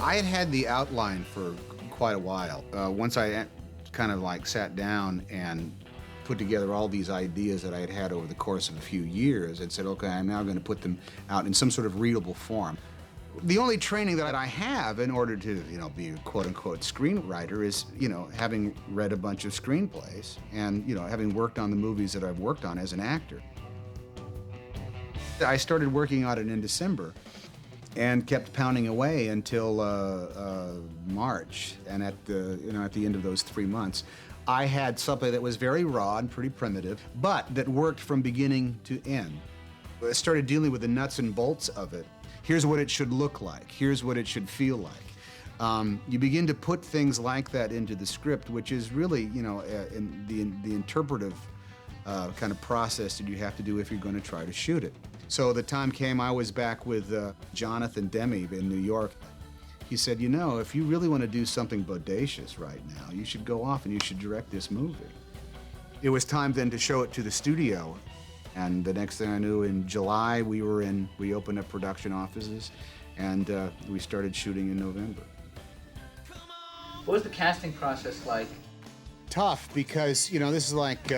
I had had the outline for quite a while. Once I kind of like sat down and put together all these ideas that I had had over the course of a few years and said, okay, I'm now going to put them out in some sort of readable form. The only training that I have in order to, be a quote-unquote screenwriter is, having read a bunch of screenplays and, having worked on the movies that I've worked on as an actor. I started working on it in December and kept pounding away until March. And at the end of those 3 months, I had something that was very raw and pretty primitive, but that worked from beginning to end. I started dealing with the nuts and bolts of it. Here's what it should look like. Here's what it should feel like. You begin to put things like that into the script, which is really, in the interpretive kind of process that you have to do if you're going to try to shoot it. So the time came, I was back with Jonathan Demme in New York. He said, if you really want to do something bodacious right now, you should go off and you should direct this movie. It was time then to show it to the studio. And the next thing I knew, in July, we opened up production offices, and we started shooting in November. What was the casting process like? Tough, because, this is like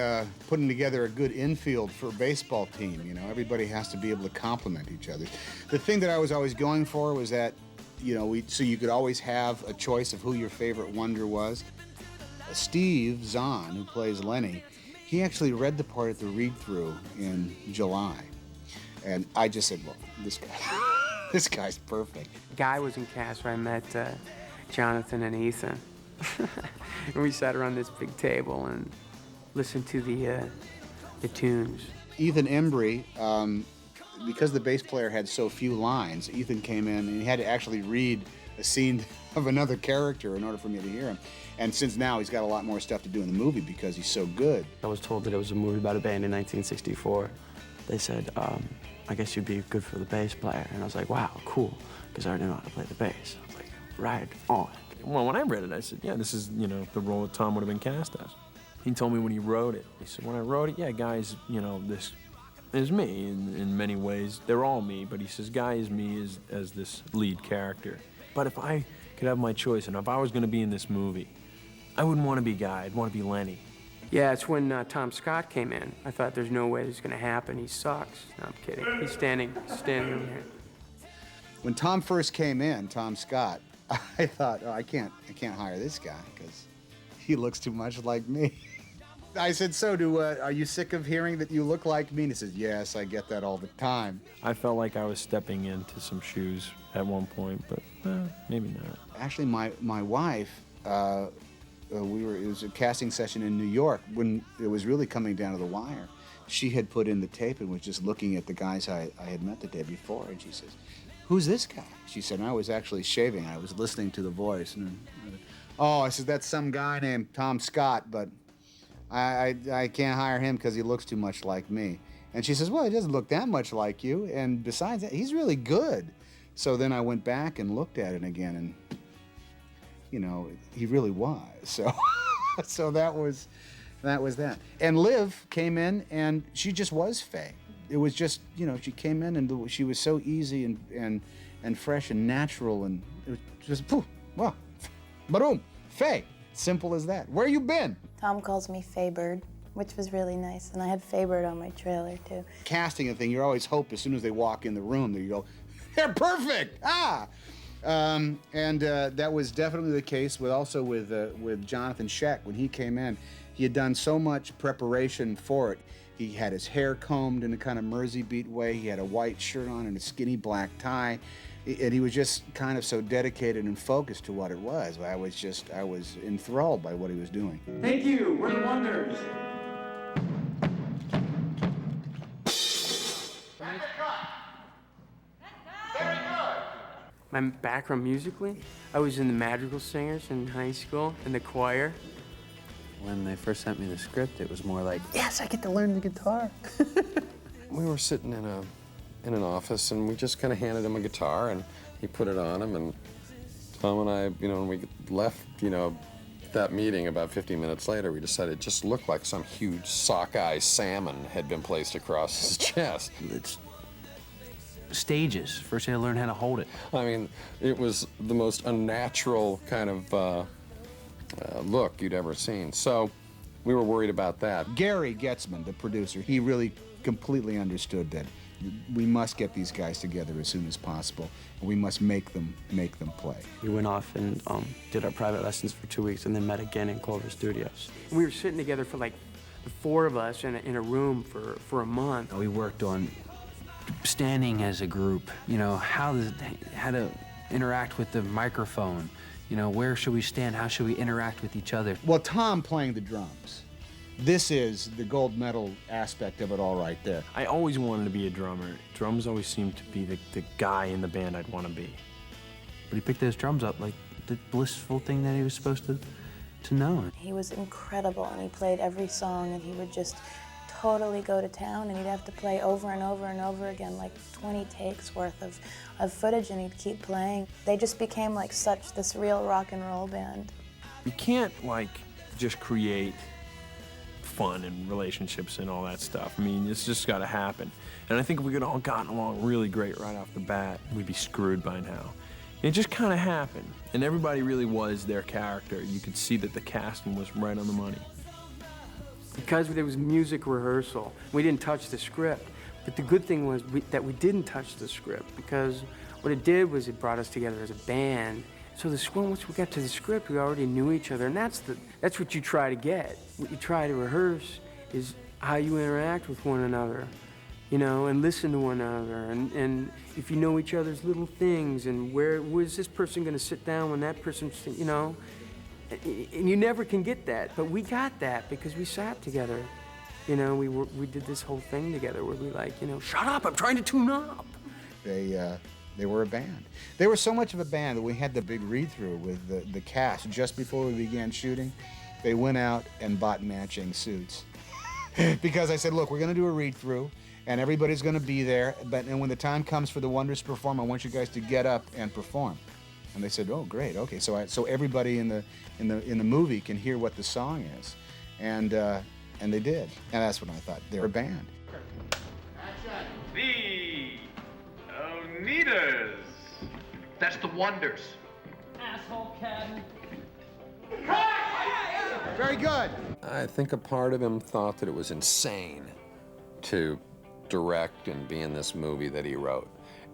putting together a good infield for a baseball team. Everybody has to be able to complement each other. The thing that I was always going for was that, so you could always have a choice of who your favorite Wonder was. Steve Zahn, who plays Lenny, he actually read the part at the read-through in July. And I just said, well, this guy's perfect. Guy was in cast where I met Jonathan and Ethan. And we sat around this big table and listened to the tunes. Ethan Embry, because the bass player had so few lines, Ethan came in and he had to actually read a scene of another character in order for me to hear him. And since now he's got a lot more stuff to do in the movie because he's so good. I was told that it was a movie about a band in 1964. They said, I guess you'd be good for the bass player. And I was like, wow, cool, because I already know how to play the bass. I was like, right on. Well, when I read it, I said, yeah, this is, the role that Tom would have been cast as. He told me when he wrote it. He said, when I wrote it, yeah, guys, this is me in many ways. They're all me, but he says, Guy is me as this lead character. But if I could have my choice, and if I was going to be in this movie, I wouldn't want to be Guy. I'd want to be Lenny. Yeah, it's when Tom Scott came in. I thought there's no way this is going to happen. He sucks. No, I'm kidding. He's standing in here. When Tom first came in, Tom Scott, I thought, I can't hire this guy because he looks too much like me. I said, so are you sick of hearing that you look like me? And he says, yes, I get that all the time. I felt like I was stepping into some shoes at one point, but maybe not. Actually, my wife, it was a casting session in New York when it was really coming down to the wire. She had put in the tape and was just looking at the guys I had met the day before, and she says, who's this guy? She said, and I was actually shaving. I was listening to the voice. And I said, that's some guy named Tom Scott, but I can't hire him because he looks too much like me. And she says, well, he doesn't look that much like you, and besides that, he's really good. So then I went back and looked at it again, and he really was. So that was that. And Liv came in, and she just was Faye. It was just, she came in, and she was so easy and fresh and natural, and it was just, poof, wow, ba-doom, Faye. Simple as that. Where you been? Tom calls me Faye Bird, which was really nice, and I had Faye Bird on my trailer, too. Casting a thing, you always hope as soon as they walk in the room that you go, they're perfect! That was definitely the case with Jonathan Scheck. When he came in, he had done so much preparation for it. He had his hair combed in a kind of Mersey beat way. He had a white shirt on and a skinny black tie. And he was just kind of so dedicated and focused to what it was. I was enthralled by what he was doing. Thank you. We're the Wonders. My background musically, I was in the Madrigal Singers in high school, in the choir. When they first sent me the script, it was more like, yes, I get to learn the guitar. We were sitting in an office, and we just kind of handed him a guitar, and he put it on him, and Tom and I, when we left, that meeting about 15 minutes later, we decided it just looked like some huge sockeye salmon had been placed across his chest. stages. First, I had to learn how to hold it. I mean, it was the most unnatural kind of look you'd ever seen. So we were worried about that. Gary Getzman, the producer, he really completely understood that we must get these guys together as soon as possible, and we must make them play. We went off and did our private lessons for 2 weeks and then met again in Clover Studios. We were sitting together for like the four of us in a room for a month. We worked on standing as a group, you know, how to interact with the microphone, you know, where should we stand, how should we interact with each other. Well, Tom playing the drums, this is the gold medal aspect of it all right there. I always wanted to be a drummer. Drums always seemed to be the guy in the band I'd want to be. But he picked those drums up like the blissful thing that he was supposed to know. He was incredible, and he played every song, and he would just totally go to town, and he'd have to play over and over and over again, like 20 takes worth of footage, and he'd keep playing. They just became like this real rock and roll band. You can't, like, just create fun and relationships and all that stuff. I mean, it's just got to happen. And I think if we could all gotten along really great right off the bat, we'd be screwed by now. It just kind of happened, and everybody really was their character. You could see that the casting was right on the money. Because there was music rehearsal, we didn't touch the script. But the good thing was that we didn't touch the script, because what it did was it brought us together as a band. So once we got to the script, we already knew each other, and that's what you try to get. What you try to rehearse is how you interact with one another, you know, and listen to one another, and if you know each other's little things, and where's this person going to sit down when that person's, you know, and you never can get that, but we got that because we sat together, you know. We did this whole thing together where we like, you know, shut up, I'm trying to tune up. They were a band. They were so much of a band that we had the big read-through with the cast just before we began shooting. They went out and bought matching suits because I said, look, we're going to do a read-through, and everybody's going to be there. And when the time comes for the Wonders to perform, I want you guys to get up and perform. And they said, oh, great, okay. So everybody in the movie can hear what the song is, and they did. And that's when I thought they're a band. The Oneidas. That's the Wonders. Asshole cat. Very good. I think a part of him thought that it was insane to direct and be in this movie that he wrote.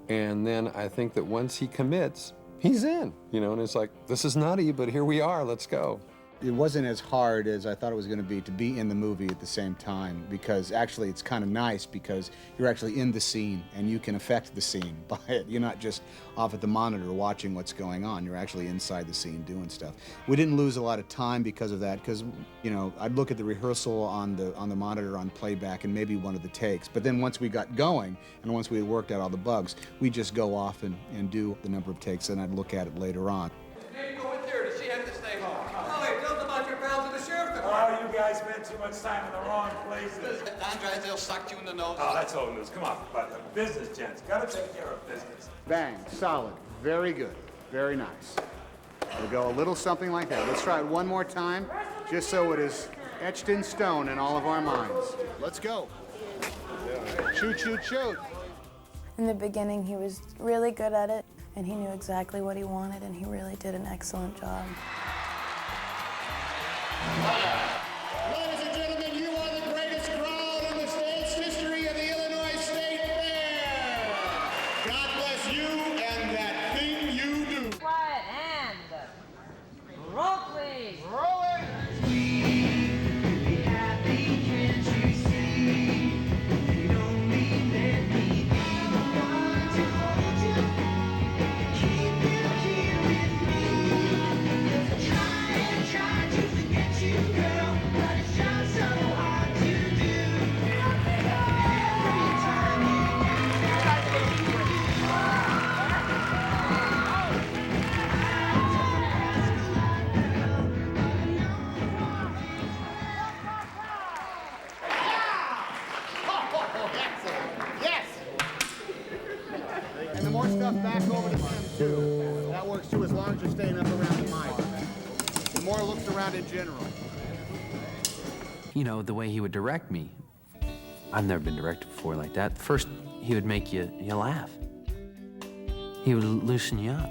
And then I think that once he commits, he's in, you know, and it's like, this is nutty, but here we are, let's go. It wasn't as hard as I thought it was going to be in the movie at the same time, because actually it's kind of nice because you're actually in the scene and you can affect the scene by it. You're not just off at the monitor watching what's going on. You're actually inside the scene doing stuff. We didn't lose a lot of time because of that, because, you know, I'd look at the rehearsal on the monitor on playback and maybe one of the takes. But then once we got going and once we had worked out all the bugs, we just go off and do the number of takes, and I'd look at it later on. Oh, you guys spent too much time in the wrong places. Andres, they'll suck you in the nose. Oh, that's old news. Come on, but business, gents. Gotta take care of business. Bang, solid, very good, very nice. We'll go a little something like that. Let's try it one more time, just so it is etched in stone in all of our minds. Let's go. Shoot, shoot, shoot. In the beginning, he was really good at it, and he knew exactly what he wanted, and he really did an excellent job. Ladies and gentlemen, you are the greatest crowd in the state's history of the Illinois State Fair. God bless you and that thing you do. Quiet and roll, please. Roll it. And the more stuff back over to him, too. That works, too, as long as you're staying up around the mic. The more looks around in general. You know, the way he would direct me, I've never been directed before like that. First, he would make you laugh. he would loosen you up,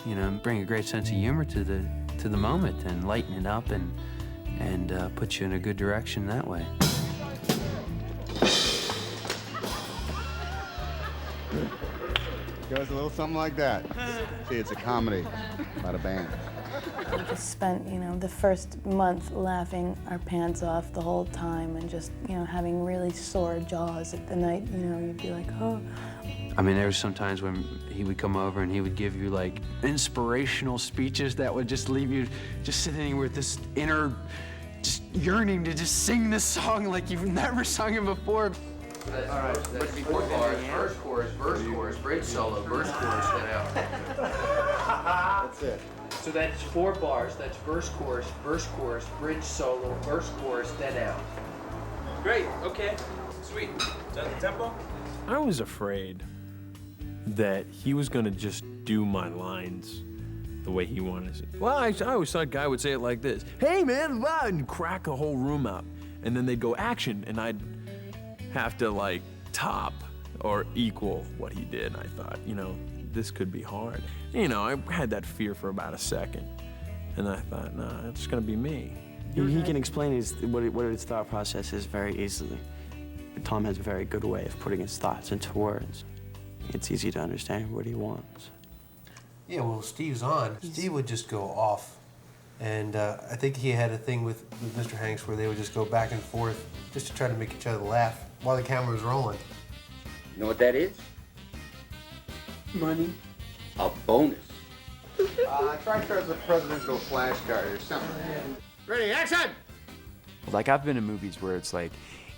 you know, and bring a great sense of humor to the moment and lighten it up and put you in a good direction that way. Goes a little something like that. See, it's a comedy about a band. We just spent, you know, the first month laughing our pants off the whole time and just, you know, having really sore jaws at the night, you know, you'd be like, oh. I mean, there were some times when he would come over and he would give you like inspirational speeches that would just leave you just sitting with this inner just yearning to just sing this song like you've never sung it before. All right, That's 4 bars, verse chorus, bridge solo, verse chorus, then out. That's it. So that's 4 bars. That's verse, chorus, bridge solo, verse, chorus, then out. Great, okay. Sweet. Is that the tempo? I was afraid that he was gonna just do my lines the way he wanted to. Well, I always thought a guy would say it like this: "Hey man, blah," and crack a whole room up, and then they'd go action, and I'd have to like top or equal what he did. And I thought, you know, this could be hard. You know, I had that fear for about a second, and I thought, nah, it's gonna be me. He can explain what his thought process is very easily. Tom has a very good way of putting his thoughts into words. It's easy to understand what he wants. Yeah, well, Steve's on. Steve would just go off. And I think he had a thing with Mr. Hanks where they would just go back and forth just to try to make each other laugh while the camera was rolling. You know what that is? Money. A bonus. Try the presidential flashcard or something. Ready, action! Like, I've been in movies where it's like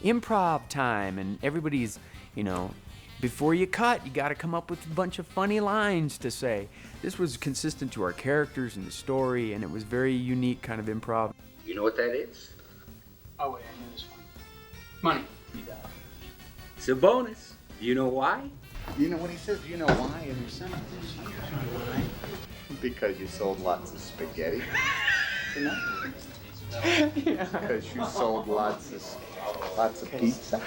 improv time and everybody's, you know, before you cut, you got to come up with a bunch of funny lines to say. This was consistent to our characters and the story, and it was very unique kind of improv. You know what that is? Oh, wait, I know this one. Money. It's a bonus. Do you know why? You know what he says? Do you know why in your sentence? Because you sold lots of spaghetti. Because you sold lots of pizza.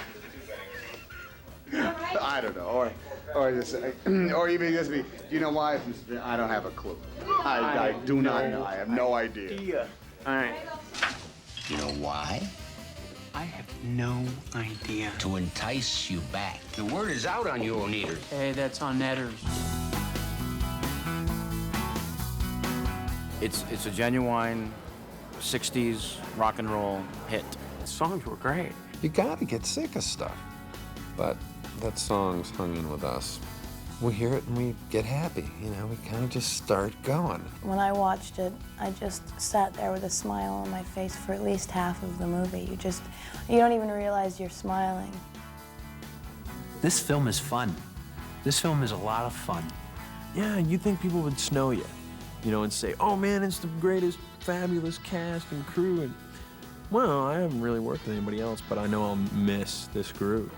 I don't know, or even just be. Do you know why? I don't have a clue. I do not know. I have no idea. All right. You know why? I have no idea. To entice you back. The word is out on you, Oneaters. Hey, that's on Netters. It's a genuine 60s rock and roll hit. The songs were great. You gotta get sick of stuff. But that song's hung in with us. We hear it and we get happy, you know, we kind of just start going. When I watched it, I just sat there with a smile on my face for at least half of the movie. You don't even realize you're smiling. This film is fun. This film is a lot of fun. Yeah, you'd think people would snow you know, and say, oh man, it's the greatest, fabulous cast and crew. And well, I haven't really worked with anybody else, but I know I'll miss this group.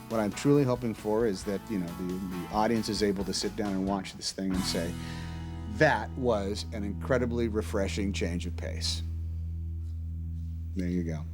What I'm truly hoping for is that, you know, the audience is able to sit down and watch this thing and say, that was an incredibly refreshing change of pace. There you go.